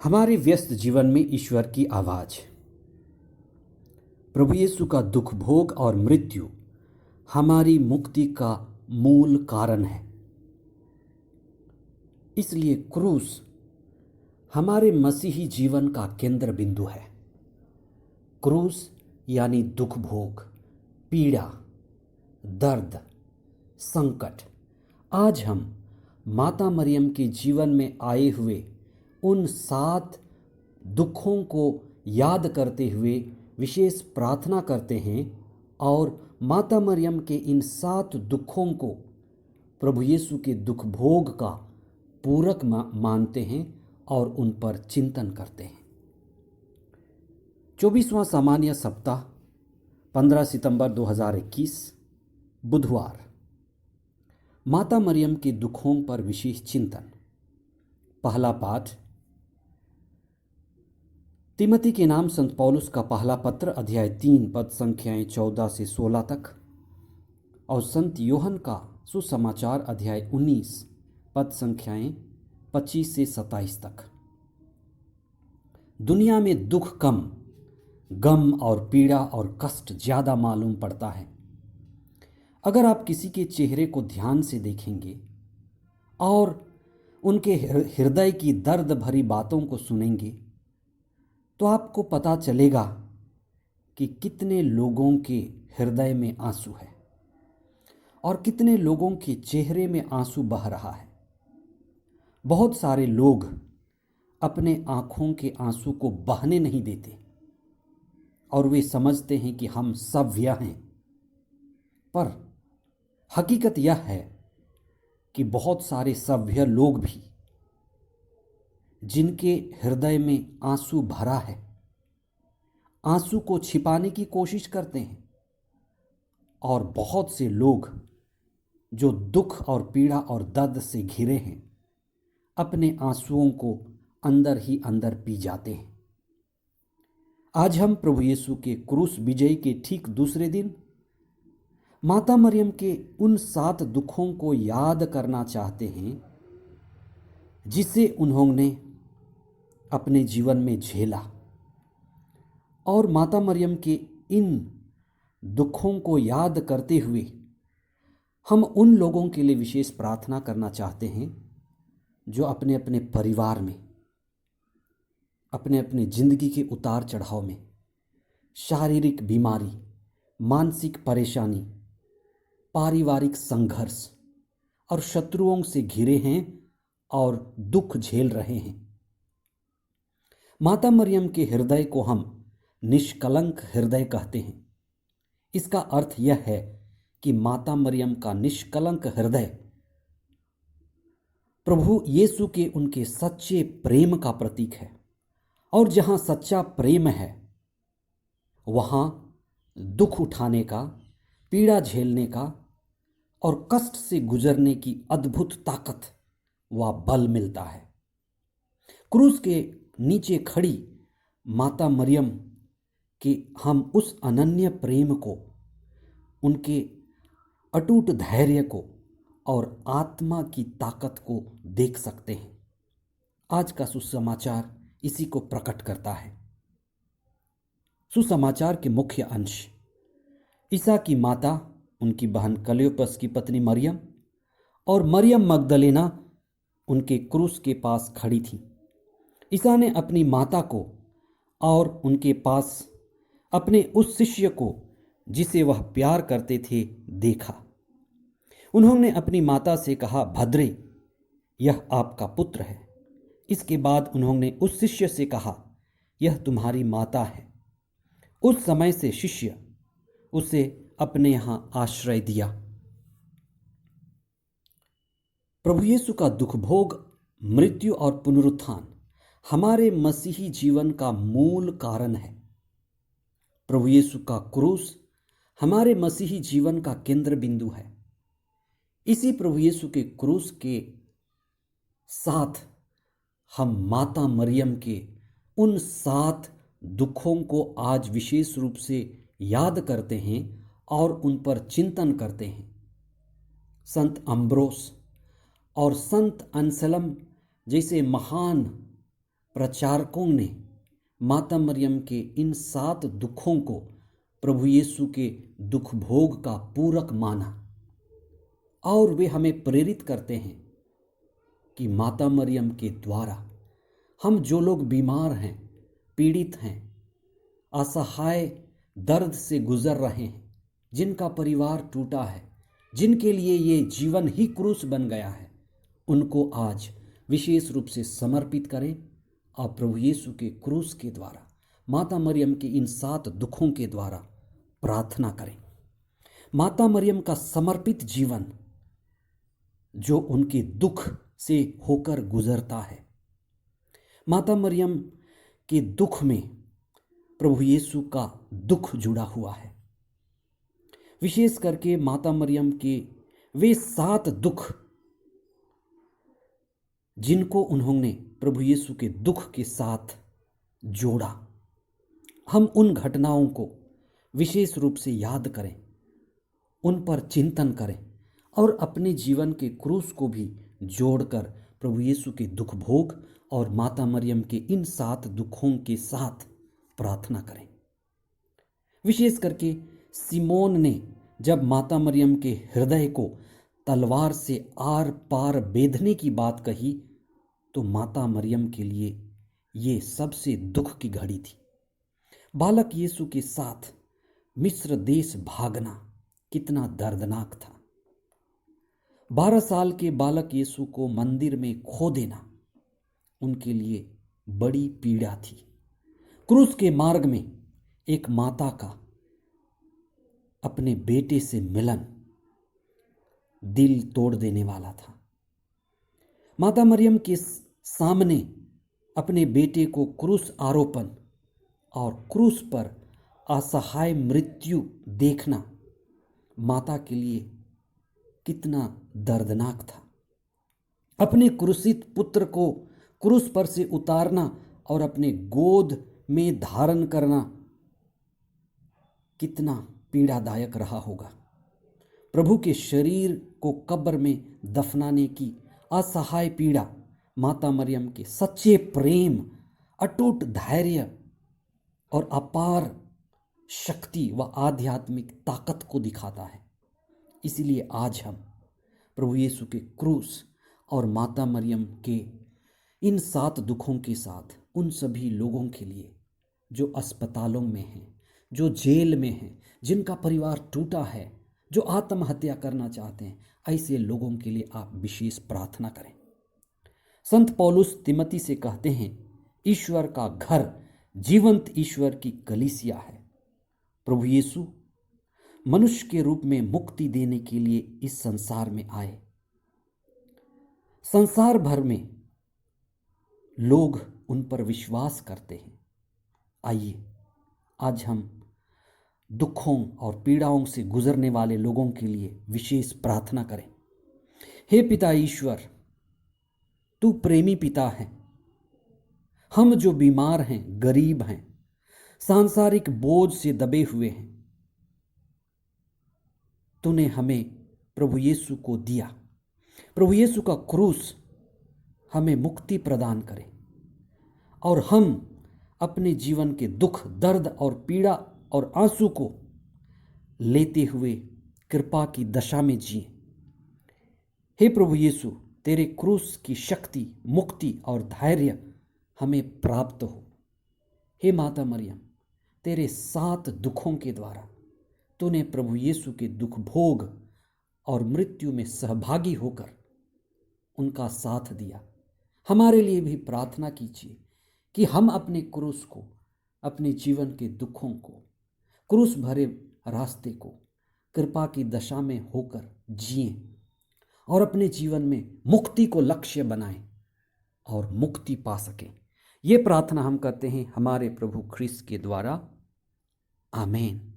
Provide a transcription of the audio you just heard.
हमारे व्यस्त जीवन में ईश्वर की आवाज, प्रभु यीशु का दुख भोग और मृत्यु हमारी मुक्ति का मूल कारण है। इसलिए क्रूस हमारे मसीही जीवन का केंद्र बिंदु है। क्रूस यानी दुख भोग, पीड़ा, दर्द, संकट। आज हम माता मरियम के जीवन में आए हुए उन 7 दुखों को याद करते हुए विशेष प्रार्थना करते हैं और माता मरियम के इन 7 दुखों को प्रभु यीशु के दुख भोग का पूरक मानते हैं और उन पर चिंतन करते हैं। 24वां सामान्य सप्ताह 15 सितंबर 2021 बुधवार। माता मरियम के दुखों पर विशेष चिंतन। पहला पाठ तिमोथी के नाम संत पौलुस का पहला पत्र अध्याय 3 पद संख्याएं 14 से 16 तक और संत योहन का सुसमाचार अध्याय 19 पद संख्याएं 25 से 27 तक। दुनिया में दुख कम, गम और पीड़ा और कष्ट ज्यादा मालूम पड़ता है। अगर आप किसी के चेहरे को ध्यान से देखेंगे और उनके हृदय की दर्द भरी बातों को सुनेंगे तो आपको पता चलेगा कि कितने लोगों के हृदय में आंसू है और कितने लोगों के चेहरे में आंसू बह रहा है। बहुत सारे लोग अपने आंखों के आंसू को बहने नहीं देते और वे समझते हैं कि हम सभ्य हैं, पर हकीकत यह है कि बहुत सारे सभ्य लोग भी जिनके हृदय में आंसू भरा है, आंसू को छिपाने की कोशिश करते हैं और बहुत से लोग जो दुख और पीड़ा और दर्द से घिरे हैं अपने आंसुओं को अंदर ही अंदर पी जाते हैं। आज हम प्रभु यीशु के क्रूस विजय के ठीक दूसरे दिन माता मरियम के उन 7 दुखों को याद करना चाहते हैं जिसे उन्होंने अपने जीवन में झेला और माता मरियम के इन दुखों को याद करते हुए हम उन लोगों के लिए विशेष प्रार्थना करना चाहते हैं जो अपने अपने परिवार में, अपने अपने जिंदगी के उतार चढ़ाव में शारीरिक बीमारी, मानसिक परेशानी, पारिवारिक संघर्ष और शत्रुओं से घिरे हैं और दुख झेल रहे हैं। माता मरियम के हृदय को हम निष्कलंक हृदय कहते हैं। इसका अर्थ यह है कि माता मरियम का निष्कलंक हृदय प्रभु यीशु के उनके सच्चे प्रेम का प्रतीक है और जहां सच्चा प्रेम है वहां दुख उठाने का, पीड़ा झेलने का और कष्ट से गुजरने की अद्भुत ताकत व बल मिलता है। क्रूस के नीचे खड़ी माता मरियम के हम उस अनन्य प्रेम को, उनके अटूट धैर्य को और आत्मा की ताकत को देख सकते हैं। आज का सुसमाचार इसी को प्रकट करता है। सुसमाचार के मुख्य अंश ईसा की माता, उनकी बहन क्लियोपस की पत्नी मरियम और मरियम मगदलेना उनके क्रूस के पास खड़ी थी। ईसा ने अपनी माता को और उनके पास अपने उस शिष्य को जिसे वह प्यार करते थे देखा। उन्होंने अपनी माता से कहा, भद्रे, यह आपका पुत्र है। इसके बाद उन्होंने उस शिष्य से कहा, यह तुम्हारी माता है। उस समय से शिष्य उसे अपने यहां आश्रय दिया। प्रभु यीशु का दुख भोग, मृत्यु और पुनरुत्थान हमारे मसीही जीवन का मूल कारण है। प्रभु यीशु का क्रूस हमारे मसीही जीवन का केंद्र बिंदु है। इसी प्रभु यीशु के क्रूस के साथ हम माता मरियम के उन 7 दुखों को आज विशेष रूप से याद करते हैं और उन पर चिंतन करते हैं। संत अम्ब्रोस और संत अंसलम जैसे महान प्रचारकों ने माता मरियम के इन 7 दुखों को प्रभु यीशु के दुख भोग का पूरक माना और वे हमें प्रेरित करते हैं कि माता मरियम के द्वारा हम जो लोग बीमार हैं, पीड़ित हैं, असहाय दर्द से गुजर रहे हैं, जिनका परिवार टूटा है, जिनके लिए ये जीवन ही क्रूस बन गया है, उनको आज विशेष रूप से समर्पित करें और प्रभु यीशु के क्रूस के द्वारा माता मरियम के इन 7 दुखों के द्वारा प्रार्थना करें। माता मरियम का समर्पित जीवन जो उनके दुख से होकर गुजरता है, माता मरियम के दुख में प्रभु यीशु का दुख जुड़ा हुआ है। विशेष करके माता मरियम के वे 7 दुख जिनको उन्होंने प्रभु यीशु के दुख के साथ जोड़ा, हम उन घटनाओं को विशेष रूप से याद करें, उन पर चिंतन करें और अपने जीवन के क्रूस को भी जोड़कर प्रभु यीशु के दुख भोग और माता मरियम के इन 7 दुखों के साथ प्रार्थना करें। विशेष करके सिमोन ने जब माता मरियम के हृदय को तलवार से आर पार बेधने की बात कही तो माता मरियम के लिए ये सबसे दुख की घड़ी थी। बालक यीशु के साथ मिस्र देश भागना कितना दर्दनाक था। 12 साल के बालक यीशु को मंदिर में खो देना उनके लिए बड़ी पीड़ा थी। क्रूस के मार्ग में एक माता का अपने बेटे से मिलन दिल तोड़ देने वाला था। माता मरियम के सामने अपने बेटे को क्रूस आरोपण और क्रूस पर असहाय मृत्यु देखना माता के लिए कितना दर्दनाक था। अपने क्रूसित पुत्र को क्रूस पर से उतारना और अपने गोद में धारण करना कितना पीड़ादायक रहा होगा। प्रभु के शरीर को कब्र में दफनाने की असहाय पीड़ा माता मरियम के सच्चे प्रेम, अटूट धैर्य और अपार शक्ति व आध्यात्मिक ताकत को दिखाता है। इसलिए आज हम प्रभु यीशु के क्रूस और माता मरियम के इन 7 दुखों के साथ उन सभी लोगों के लिए जो अस्पतालों में हैं, जो जेल में हैं, जिनका परिवार टूटा है, जो आत्महत्या करना चाहते हैं, ऐसे लोगों के लिए आप विशेष प्रार्थना करें। संत पौलुस तिमोथी से कहते हैं, ईश्वर का घर जीवंत ईश्वर की कलीसिया है। प्रभु यीशु मनुष्य के रूप में मुक्ति देने के लिए इस संसार में आए। संसार भर में लोग उन पर विश्वास करते हैं। आइए आज हम दुखों और पीड़ाओं से गुजरने वाले लोगों के लिए विशेष प्रार्थना करें। हे पिता ईश्वर, तू प्रेमी पिता है। हम जो बीमार हैं, गरीब हैं, सांसारिक बोझ से दबे हुए हैं, तूने हमें प्रभु यीशु को दिया। प्रभु यीशु का क्रूस हमें मुक्ति प्रदान करे और हम अपने जीवन के दुख, दर्द और पीड़ा और आंसू को लेते हुए कृपा की दशा में जिए। हे प्रभु यीशु, तेरे क्रूस की शक्ति, मुक्ति और धैर्य हमें प्राप्त हो। हे माता मरियम, तेरे 7 दुखों के द्वारा तूने प्रभु यीशु के दुख भोग और मृत्यु में सहभागी होकर उनका साथ दिया। हमारे लिए भी प्रार्थना कीजिए कि हम अपने क्रूस को, अपने जीवन के दुखों को, क्रूस भरे रास्ते को कृपा की दशा में होकर जिएं और अपने जीवन में मुक्ति को लक्ष्य बनाएं और मुक्ति पा सकें। ये प्रार्थना हम करते हैं हमारे प्रभु ख्रीस्त के द्वारा। आमीन।